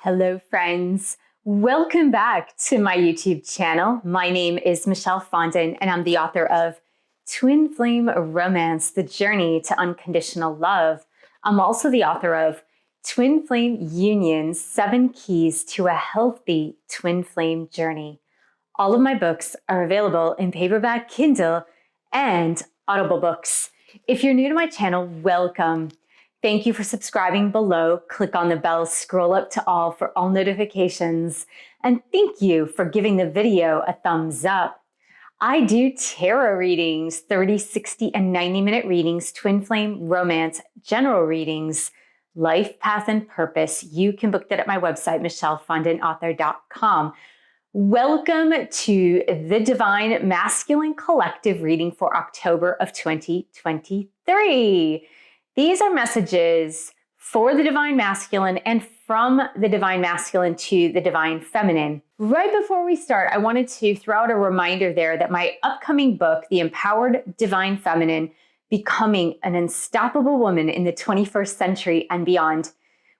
Hello friends, welcome back to my YouTube channel. My name is Michelle Fondin and I'm the author of Twin Flame Romance, The Journey to Unconditional Love. I'm also the author of Twin Flame Unions, 7 Keys to a Healthy Twin Flame Journey. All of my books are available in paperback, Kindle, and Audible books. If you're new to my channel, welcome. Thank you for subscribing below. Click on the bell, scroll up to all for all notifications. And thank you for giving the video a thumbs up. I do tarot readings, 30, 60, and 90-minute readings, twin flame, romance, general readings, life, path, and purpose. You can book that at my website, michellefondinauthor.com. Welcome to the Divine Masculine Collective reading for October of 2023. These are messages for the Divine Masculine and from the Divine Masculine to the Divine Feminine. Right before we start, I wanted to throw out a reminder there that my upcoming book, The Empowered Divine Feminine, Becoming an Unstoppable Woman in the 21st Century and Beyond,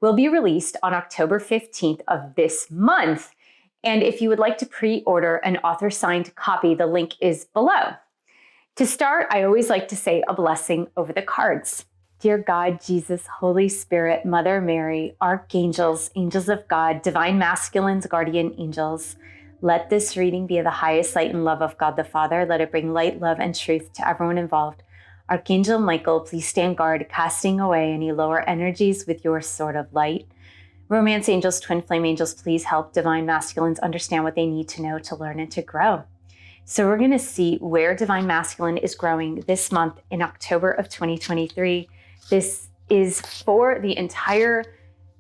will be released on October 15th of this month. And if you would like to pre-order an author-signed copy, the link is below. To start, I always like to say a blessing over the cards. Dear God, Jesus, Holy Spirit, Mother Mary, Archangels, Angels of God, Divine Masculines, Guardian Angels, let this reading be of the highest light and love of God the Father. Let it bring light, love, and truth to everyone involved. Archangel Michael, please stand guard, casting away any lower energies with your sword of light. Romance angels, twin flame angels, please help Divine Masculines understand what they need to know to learn and to grow. So we're going to see where Divine Masculine is growing this month in October of 2023. This is for the entire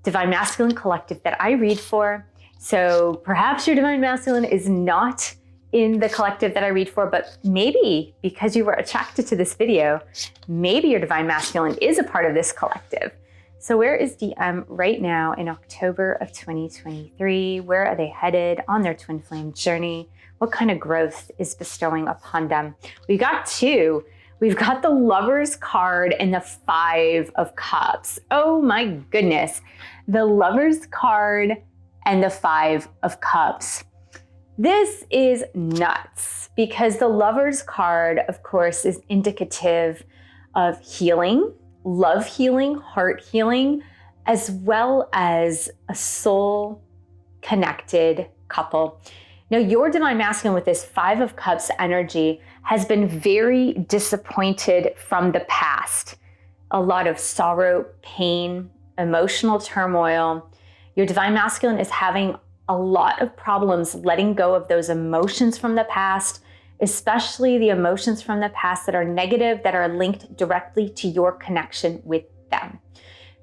Divine Masculine Collective that I read for. So perhaps your Divine Masculine is not in the collective that I read for, but maybe because you were attracted to this video, maybe your Divine Masculine is a part of this collective. So where is DM right now in October of 2023? Where are they headed on their twin flame journey? What kind of growth is bestowing upon them? We got two. We've got the Lover's card and the 5 of Cups. Oh my goodness. The Lover's card and the 5 of Cups. This is nuts because the Lover's card, of course, is indicative of healing, love healing, heart healing, as well as a soul-connected couple. Now, your Divine Masculine with this 5 of Cups energy has been very disappointed from the past. A lot of sorrow, pain, emotional turmoil. Your Divine Masculine is having a lot of problems letting go of those emotions from the past, especially the emotions from the past that are negative, that are linked directly to your connection with them.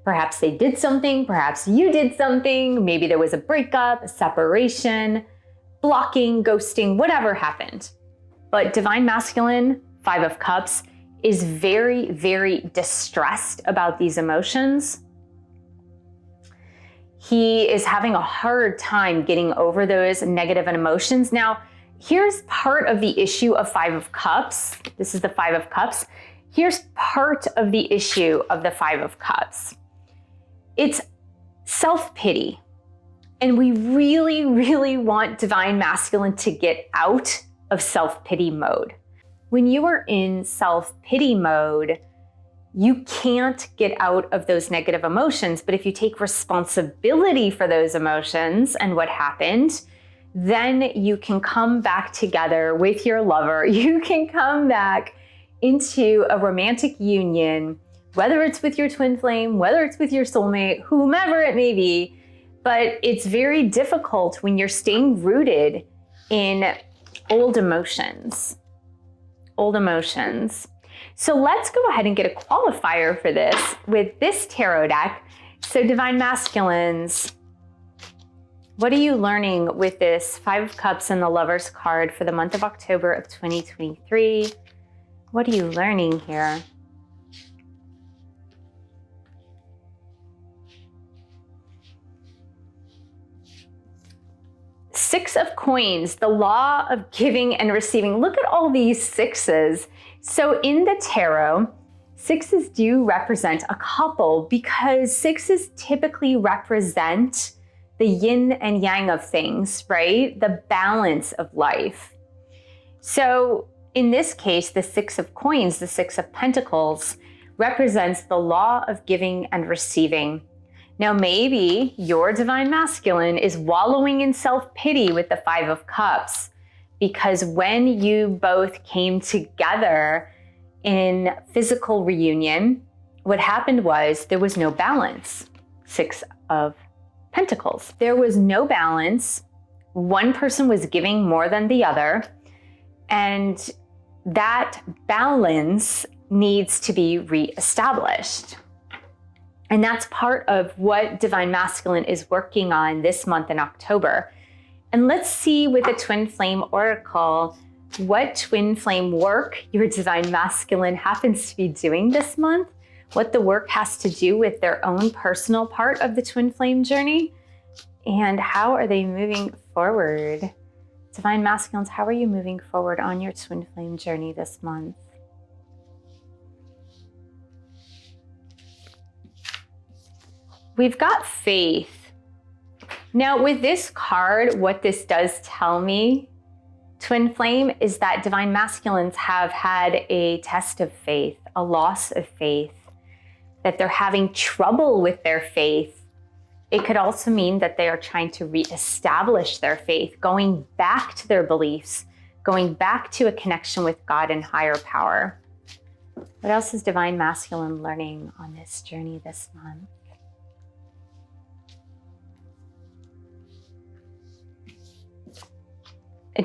Perhaps they did something, perhaps you did something, maybe there was a breakup, a separation, blocking, ghosting, whatever happened. But Divine Masculine, 5 of Cups, is very, very distressed about these emotions. He is having a hard time getting over those negative emotions. Now, here's part of the issue of 5 of Cups. This is the 5 of Cups. Here's part of the issue of the 5 of Cups. It's self-pity. And we really, really want Divine Masculine to get out of self-pity mode. When you are in self-pity mode, you can't get out of those negative emotions. But if you take responsibility for those emotions and what happened, then you can come back together with your lover. You can come back into a romantic union, whether it's with your twin flame, whether it's with your soulmate, whomever it may be. But it's very difficult when you're staying rooted in old emotions. Old emotions. So let's go ahead and get a qualifier for this with this tarot deck. So Divine Masculines, what are you learning with this 5 of Cups and the Lover's card for the month of October of 2023? What are you learning here? 6 of Coins, the law of giving and receiving. Look at all these 6s. So in the tarot, 6s do represent a couple because 6s typically represent the yin and yang of things, right? The balance of life. So in this case, the Six of Coins, the Six of Pentacles, represents the law of giving and receiving. Now, maybe your divine masculine is wallowing in self-pity with the Five of Cups, because when you both came together in physical reunion, what happened was there was no balance. Six of Pentacles. There was no balance. One person was giving more than the other, and that balance needs to be reestablished. And that's part of what Divine Masculine is working on this month in October. And let's see with the Twin Flame Oracle what Twin Flame work your Divine Masculine happens to be doing this month, what the work has to do with their own personal part of the Twin Flame journey, and how are they moving forward. Divine Masculines, how are you moving forward on your Twin Flame journey this month? We've got faith. Now with this card, what this does tell me, Twin Flame, is that Divine Masculines have had a test of faith, a loss of faith, that they're having trouble with their faith. It could also mean that they are trying to reestablish their faith, going back to their beliefs, going back to a connection with God and higher power. What else is Divine Masculine learning on this journey this month?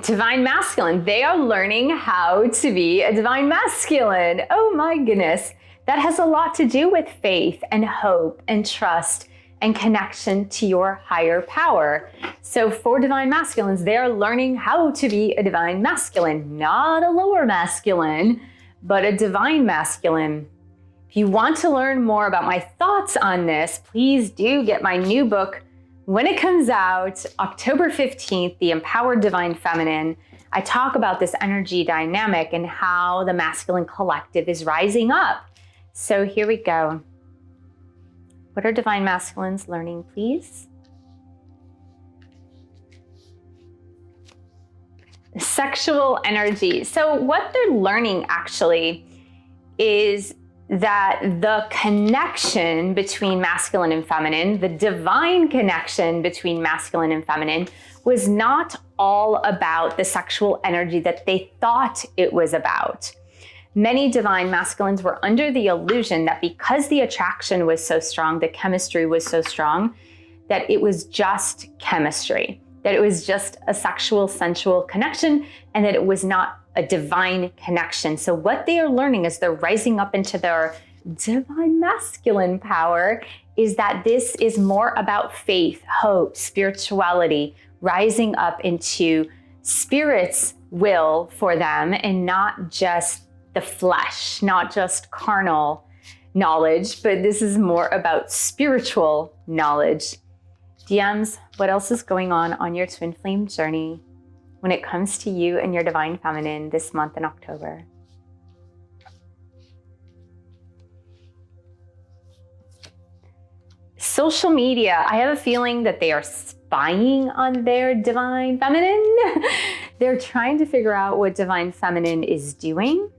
Divine Masculine, they are learning how to be a Divine Masculine. Oh my goodness. That has a lot to do with faith and hope and trust and connection to your higher power. So for Divine Masculines, they are learning how to be a Divine Masculine, not a lower masculine, but a Divine Masculine. If you want to learn more about my thoughts on this, please do get my new book when it comes out, October 15th, The Empowered Divine Feminine. I talk about this energy dynamic and how the masculine collective is rising up. So here we go. What are Divine Masculines learning, please? Sexual energy. So what they're learning actually is that the connection between masculine and feminine, the divine connection between masculine and feminine, was not all about the sexual energy that they thought it was about. Many Divine Masculines were under the illusion that because the attraction was so strong, the chemistry was so strong, that it was just chemistry, that it was just a sexual, sensual connection, and that it was not a divine connection. So what they are learning as they're rising up into their Divine Masculine power is that this is more about faith, hope, spirituality, rising up into Spirit's will for them and not just the flesh, not just carnal knowledge, but this is more about spiritual knowledge. DMs, what else is going on your Twin Flame journey when it comes to you and your Divine Feminine this month in October? Social media, I have a feeling that they are spying on their Divine Feminine. They're trying to figure out what Divine Feminine is doing.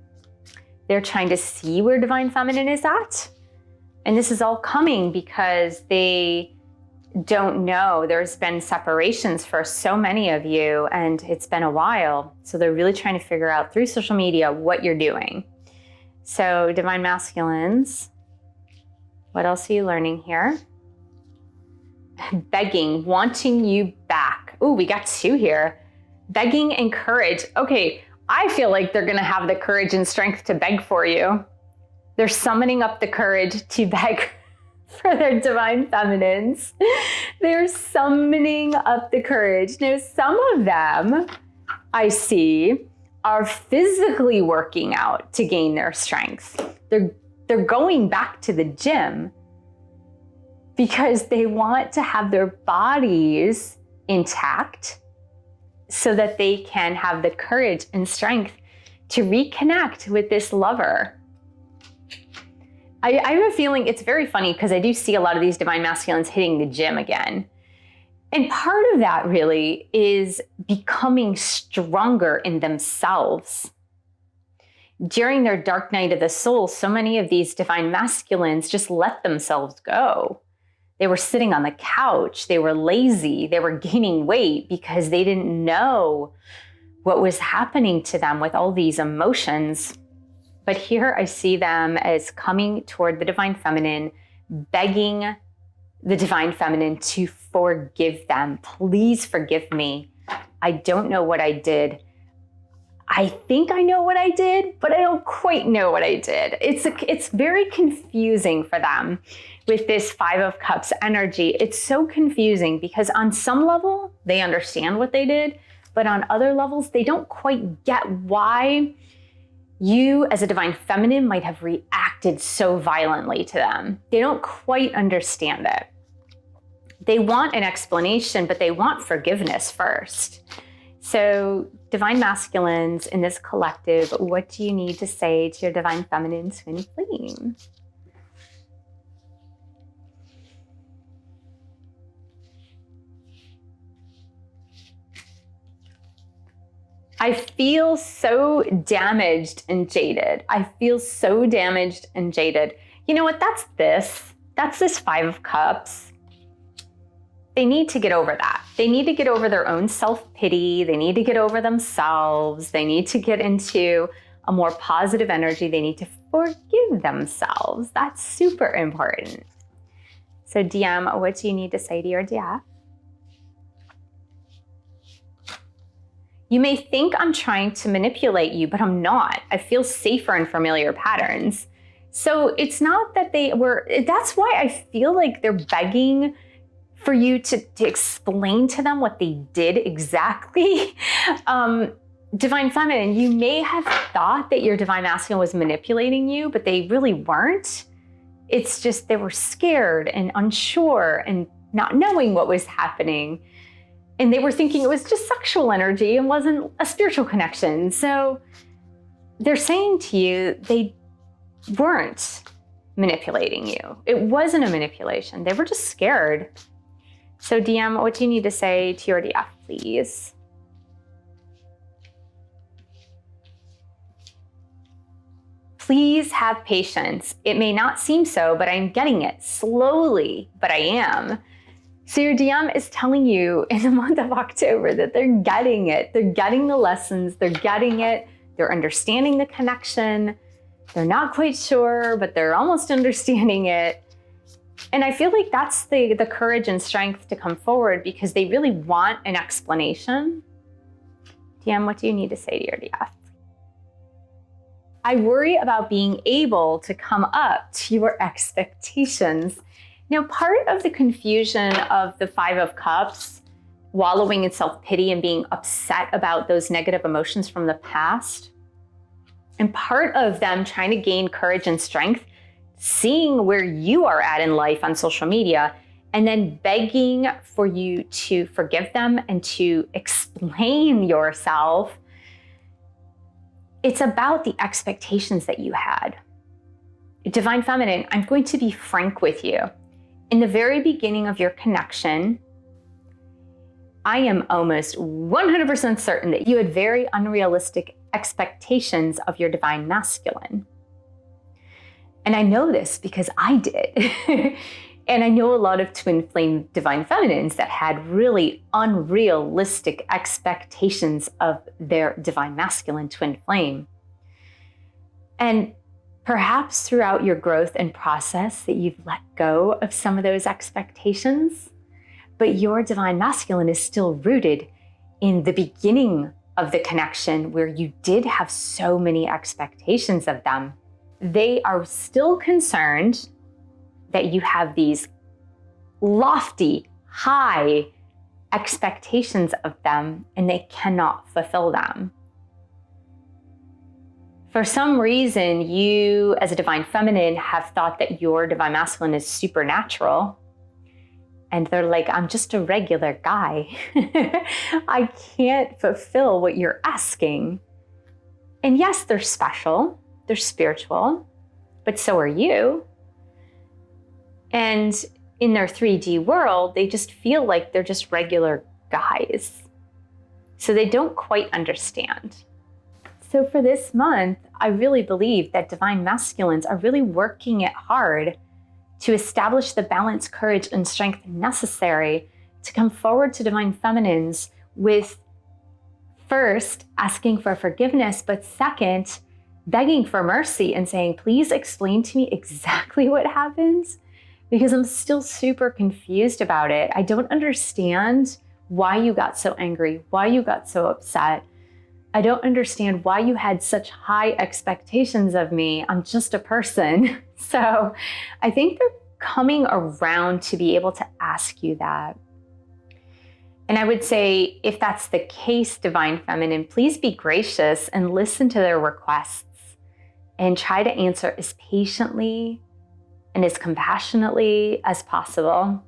They're trying to see where Divine Feminine is at. And this is all coming because they don't know. There's been separations for so many of you and it's been a while. So they're really trying to figure out through social media what you're doing. So Divine Masculines, what else are you learning here? Begging, wanting you back. Ooh, we got two here. Begging and courage. Okay, I feel like they're gonna have the courage and strength to beg for you. They're summoning up the courage to beg for their Divine Feminines. They're summoning up the courage. Now, some of them I see are physically working out to gain their strength. They're going back to the gym because they want to have their bodies intact so that they can have the courage and strength to reconnect with this lover. I have a feeling it's very funny because I do see a lot of these Divine Masculines hitting the gym again. And part of that really is becoming stronger in themselves. During their dark night of the soul, so many of these divine masculines just let themselves go. They were sitting on the couch, they were lazy, they were gaining weight because they didn't know what was happening to them with all these emotions. But here I see them as coming toward the divine feminine, begging the divine feminine to forgive them. Please forgive me. I don't know what I did. I think I know what I did, but I don't quite know what I did. It's very confusing for them with this Five of Cups energy. It's so confusing because on some level, they understand what they did, but on other levels, they don't quite get why you as a divine feminine might have reacted so violently to them. They don't quite understand it. They want an explanation, but they want forgiveness first. So divine masculines in this collective, what do you need to say to your divine feminine twin flame? I feel so damaged and jaded. I feel so damaged and jaded. You know what? That's this Five of Cups. They need to get over that. They need to get over their own self-pity. They need to get over themselves. They need to get into a more positive energy. They need to forgive themselves. That's super important. So DM, what do you need to say to your DF? You may think I'm trying to manipulate you, but I'm not. I feel safer in familiar patterns. So it's not that that's why I feel like they're begging for you to explain to them what they did exactly. Divine feminine, you may have thought that your divine masculine was manipulating you, but they really weren't. It's just they were scared and unsure and not knowing what was happening. And they were thinking it was just sexual energy and wasn't a spiritual connection. So they're saying to you, they weren't manipulating you. It wasn't a manipulation. They were just scared. So DM, what do you need to say to your DF, please? Please have patience. It may not seem so, but I'm getting it slowly, but I am. So your DM is telling you in the month of October that they're getting it. They're getting the lessons. They're getting it. They're understanding the connection. They're not quite sure, but they're almost understanding it. And I feel like that's the courage and strength to come forward because they really want an explanation. DM, what do you need to say to your DF? I worry about being able to come up to your expectations. Now, part of the confusion of the Five of Cups, wallowing in self-pity and being upset about those negative emotions from the past, and part of them trying to gain courage and strength, seeing where you are at in life on social media, and then begging for you to forgive them and to explain yourself. It's about the expectations that you had. Divine feminine, I'm going to be frank with you. In the very beginning of your connection, I am almost 100% certain that you had very unrealistic expectations of your divine masculine. And I know this because I did. And I know a lot of twin flame divine feminines that had really unrealistic expectations of their divine masculine twin flame. And perhaps throughout your growth and process that you've let go of some of those expectations, but your divine masculine is still rooted in the beginning of the connection where you did have so many expectations of them. They are still concerned that you have these lofty, high expectations of them and they cannot fulfill them. For some reason, you as a divine feminine have thought that your divine masculine is supernatural. And they're like, I'm just a regular guy. I can't fulfill what you're asking. And yes, they're special, they're spiritual, but so are you. And in their 3D world, they just feel like they're just regular guys. So they don't quite understand. So for this month, I really believe that divine masculines are really working it hard to establish the balance, courage, and strength necessary to come forward to divine feminines with first asking for forgiveness, but second, begging for mercy and saying, please explain to me exactly what happens, because I'm still super confused about it. I don't understand why you got so angry, why you got so upset. I don't understand why you had such high expectations of me. I'm just a person. So I think they're coming around to be able to ask you that. And I would say, if that's the case, divine feminine, please be gracious and listen to their requests and try to answer as patiently and as compassionately as possible.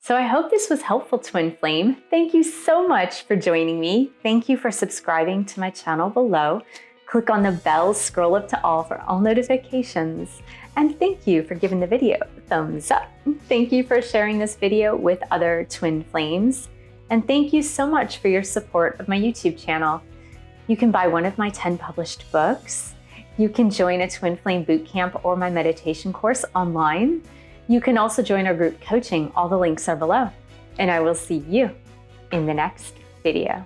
So I hope this was helpful, Twin Flame. Thank you so much for joining me. Thank you for subscribing to my channel below. Click on the bell, scroll up to all for all notifications. And thank you for giving the video a thumbs up. Thank you for sharing this video with other Twin Flames. And thank you so much for your support of my YouTube channel. You can buy one of my 10 published books. You can join a Twin Flame bootcamp or my meditation course online. You can also join our group coaching. All the links are below. And I will see you in the next video.